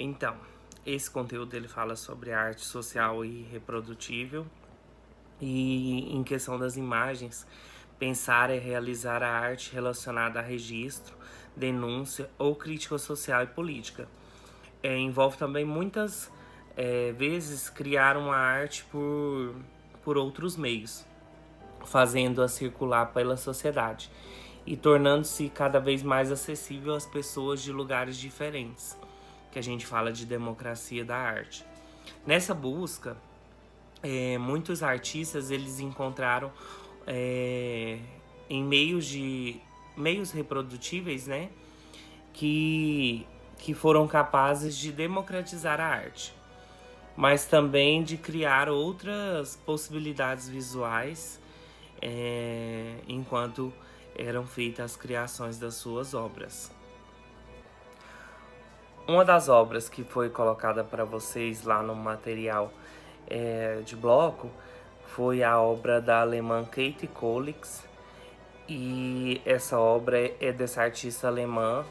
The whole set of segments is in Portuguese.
Então, esse conteúdo ele fala sobre a arte social e reprodutível e em questão das imagens, pensar e realizar a arte relacionada a registro, denúncia ou crítica social e política. Envolve também muitas vezes criar uma arte por outros meios, fazendo-a circular pela sociedade e tornando-se cada vez mais acessível às pessoas de lugares diferentes, que a gente fala de democracia da arte. Nessa busca, muitos artistas eles encontraram em meios reprodutíveis, né, que foram capazes de democratizar a arte, mas também de criar outras possibilidades visuais enquanto eram feitas as criações das suas obras. Uma das obras que foi colocada para vocês lá no material de bloco foi a obra da alemã Kate Kolix, e essa obra é dessa artista alemã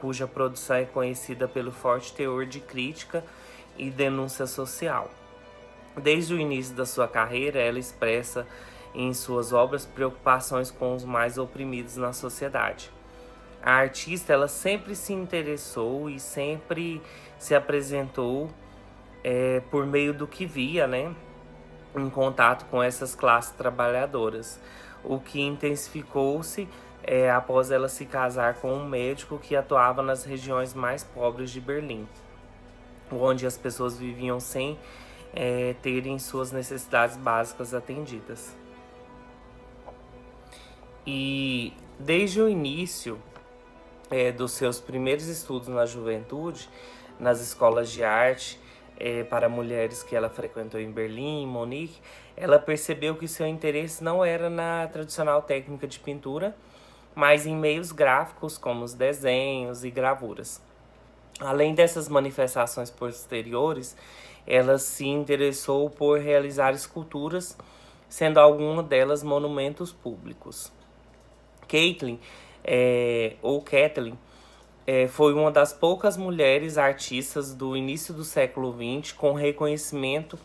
cuja produção é conhecida pelo forte teor de crítica e denúncia social. Desde o início da sua carreira, ela expressa em suas obras preocupações com os mais oprimidos na sociedade. A artista ela sempre se interessou e sempre se apresentou por meio do que via, né, em contato com essas classes trabalhadoras, o que intensificou-se após ela se casar com um médico que atuava nas regiões mais pobres de Berlim, onde as pessoas viviam sem terem suas necessidades básicas atendidas. E desde o início dos seus primeiros estudos na juventude, nas escolas de arte para mulheres que ela frequentou em Berlim, em Munique, ela percebeu que seu interesse não era na tradicional técnica de pintura, mas em meios gráficos como os desenhos e gravuras. Além dessas manifestações posteriores, ela se interessou por realizar esculturas, sendo alguma delas monumentos públicos. Kathleen foi uma das poucas mulheres artistas do início do século XX com reconhecimento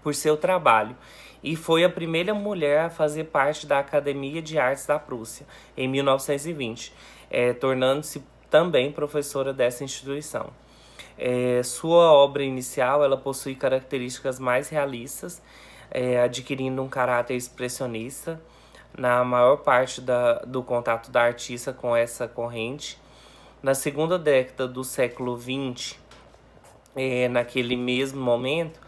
por seu trabalho, e foi a primeira mulher a fazer parte da Academia de Artes da Prússia, em 1920, tornando-se também professora dessa instituição. Sua obra inicial ela possui características mais realistas, adquirindo um caráter expressionista na maior parte do contato da artista com essa corrente. Na segunda década do século XX, naquele mesmo momento,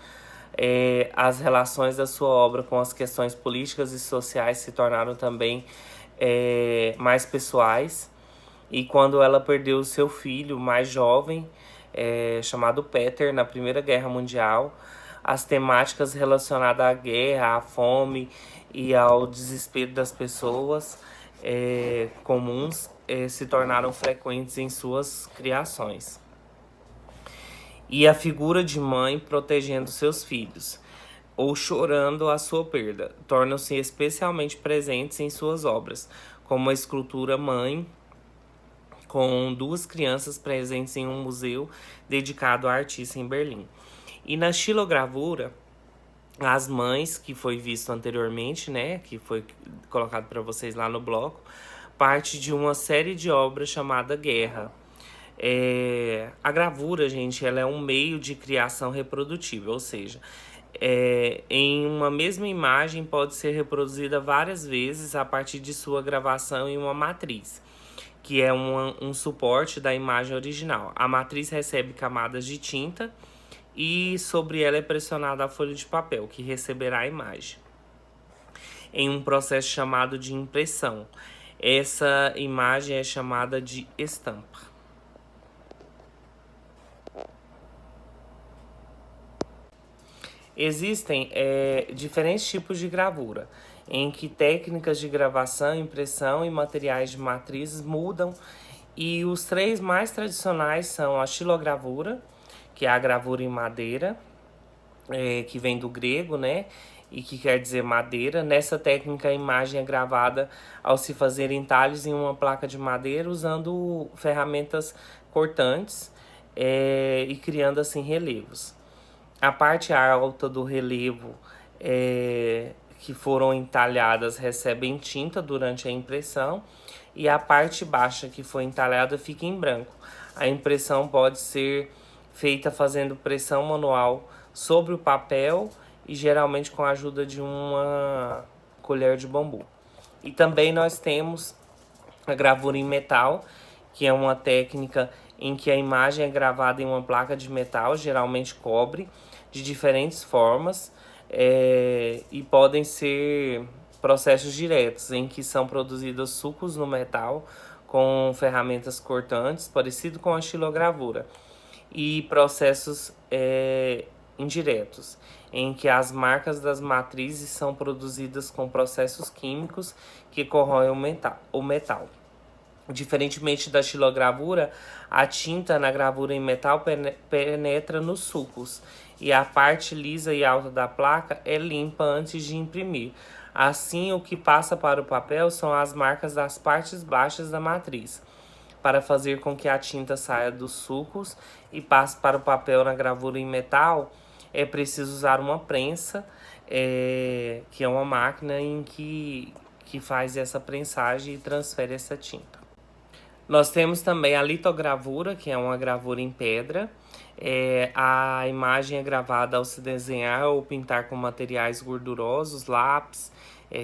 as relações da sua obra com as questões políticas e sociais se tornaram também mais pessoais. E quando ela perdeu seu filho mais jovem, chamado Peter, na Primeira Guerra Mundial, as temáticas relacionadas à guerra, à fome e ao desespero das pessoas comuns se tornaram frequentes em suas criações. E a figura de mãe protegendo seus filhos, ou chorando a sua perda, tornam-se especialmente presentes em suas obras, como a escultura Mãe, com duas crianças presentes em um museu dedicado à artista em Berlim. E na xilogravura, As Mães, que foi visto anteriormente, né, que foi colocado para vocês lá no bloco, parte de uma série de obras chamada Guerra. A gravura, gente, ela é um meio de criação reprodutível, ou seja, em uma mesma imagem pode ser reproduzida várias vezes a partir de sua gravação em uma matriz, que é um suporte da imagem original. A matriz recebe camadas de tinta e sobre ela é pressionada a folha de papel, que receberá a imagem, em um processo chamado de impressão. Essa imagem é chamada de estampa. Existem diferentes tipos de gravura, em que técnicas de gravação, impressão e materiais de matrizes mudam, e os três mais tradicionais são a xilogravura, que é a gravura em madeira, que vem do grego, né? E que quer dizer madeira. Nessa técnica, a imagem é gravada ao se fazer entalhes em uma placa de madeira usando ferramentas cortantes e criando assim relevos. A parte alta do relevo que foram entalhadas recebem tinta durante a impressão e a parte baixa que foi entalhada fica em branco. A impressão pode ser feita fazendo pressão manual sobre o papel e geralmente com a ajuda de uma colher de bambu. E também nós temos a gravura em metal, que é uma técnica em que a imagem é gravada em uma placa de metal, geralmente cobre, de diferentes formas, e podem ser processos diretos, em que são produzidos sulcos no metal com ferramentas cortantes, parecido com a xilogravura, e processos indiretos, em que as marcas das matrizes são produzidas com processos químicos que corroem o metal. Diferentemente da xilogravura, a tinta na gravura em metal penetra nos sulcos e a parte lisa e alta da placa é limpa antes de imprimir. Assim, o que passa para o papel são as marcas das partes baixas da matriz. Para fazer com que a tinta saia dos sulcos e passe para o papel na gravura em metal, é preciso usar uma prensa, que é uma máquina em que faz essa prensagem e transfere essa tinta. Nós temos também a litogravura, que é uma gravura em pedra. A imagem é gravada ao se desenhar ou pintar com materiais gordurosos, lápis,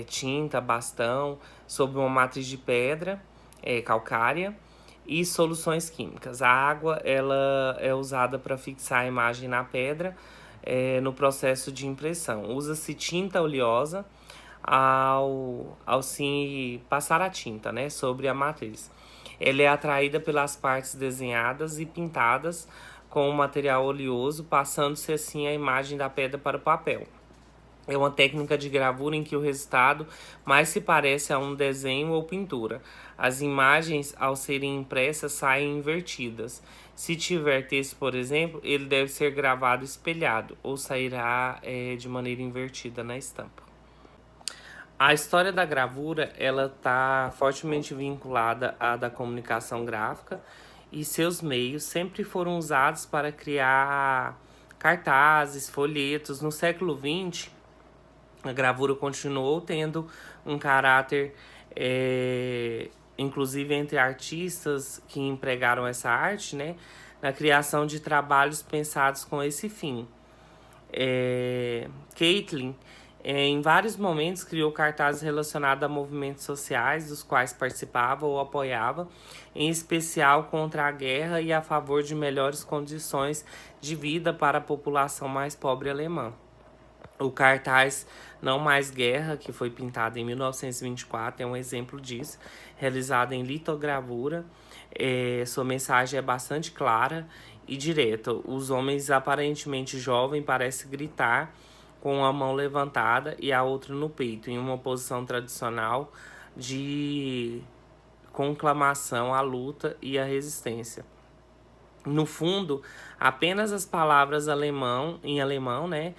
tinta, bastão, sobre uma matriz de pedra calcária e soluções químicas. A água ela é usada para fixar a imagem na pedra no processo de impressão. Usa-se tinta oleosa ao se passar a tinta, né, sobre a matriz. Ela é atraída pelas partes desenhadas e pintadas com o material oleoso, passando-se assim a imagem da pedra para o papel. É uma técnica de gravura em que o resultado mais se parece a um desenho ou pintura. As imagens, ao serem impressas, saem invertidas. Se tiver texto, por exemplo, ele deve ser gravado espelhado ou sairá de maneira invertida na estampa. A história da gravura ela está fortemente vinculada à da comunicação gráfica e seus meios sempre foram usados para criar cartazes, folhetos. No século XX, a gravura continuou tendo um caráter, inclusive entre artistas que empregaram essa arte, né, na criação de trabalhos pensados com esse fim. Caitlin, em vários momentos, criou cartazes relacionados a movimentos sociais dos quais participava ou apoiava, em especial contra a guerra e a favor de melhores condições de vida para a população mais pobre alemã. O cartaz Não Mais Guerra, que foi pintado em 1924, é um exemplo disso, realizado em litogravura. Sua mensagem é bastante clara e direta. Os homens aparentemente jovens parecem gritar com a mão levantada e a outra no peito, em uma posição tradicional de conclamação à luta e à resistência. No fundo, apenas as palavras em alemão, né,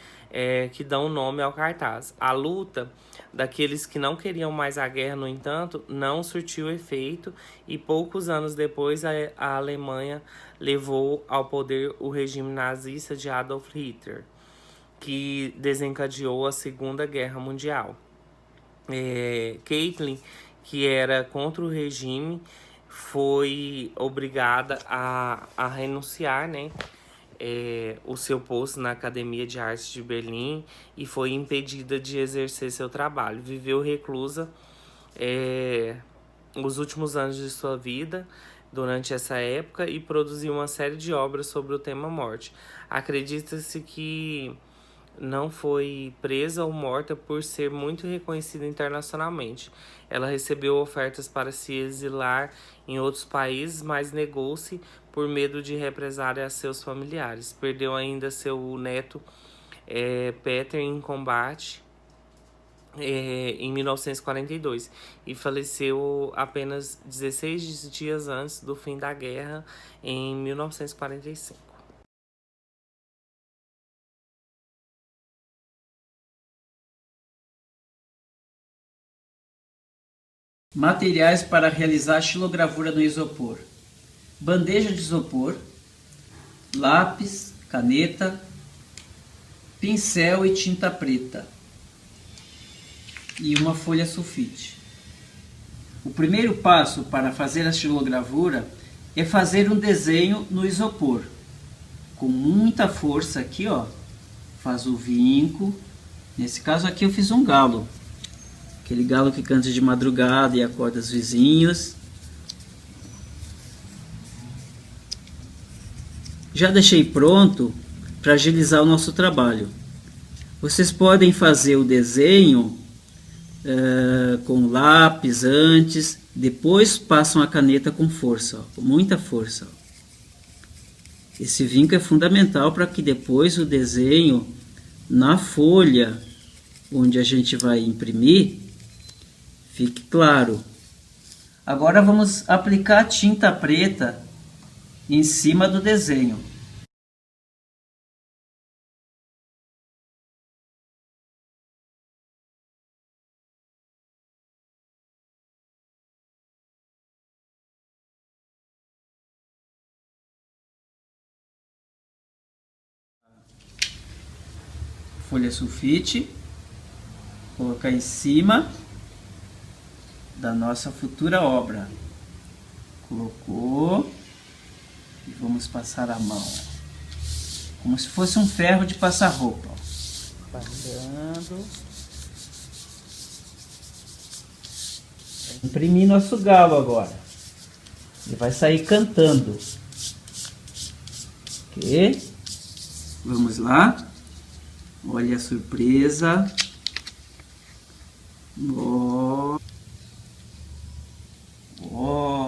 que dão nome ao cartaz. A luta daqueles que não queriam mais a guerra, no entanto, não surtiu efeito e poucos anos depois a Alemanha levou ao poder o regime nazista de Adolf Hitler, que desencadeou a Segunda Guerra Mundial. Caitlin, que era contra o regime, foi obrigada a renunciar, né, o seu posto na Academia de Artes de Berlim e foi impedida de exercer seu trabalho. Viveu reclusa os últimos anos de sua vida durante essa época e produziu uma série de obras sobre o tema morte. Acredita-se que não foi presa ou morta por ser muito reconhecida internacionalmente. Ela recebeu ofertas para se exilar em outros países, mas negou-se por medo de represália a seus familiares. Perdeu ainda seu neto Peter em combate em 1942 e faleceu apenas 16 dias antes do fim da guerra, em 1945. Materiais para realizar xilogravura no isopor: bandeja de isopor, lápis, caneta, pincel e tinta preta e uma folha sulfite. O primeiro passo para fazer a xilogravura é fazer um desenho no isopor. Com muita força aqui, ó, faz o vinco. Nesse caso aqui eu fiz um galo. Aquele galo que canta de madrugada e acorda os vizinhos. Já deixei pronto para agilizar o nosso trabalho. Vocês podem fazer o desenho com lápis antes, depois passam a caneta com força, ó, com muita força. Ó. Esse vinco é fundamental para que depois o desenho na folha onde a gente vai imprimir fique claro. Agora vamos aplicar tinta preta em cima do desenho. Folha sulfite, colocar em cima da nossa futura obra. Colocou e vamos passar a mão, como se fosse um ferro de passar roupa. Passando. Imprimir nosso galo agora. Ele vai sair cantando. Ok? Vamos lá. Olha a surpresa. Oh. Oh.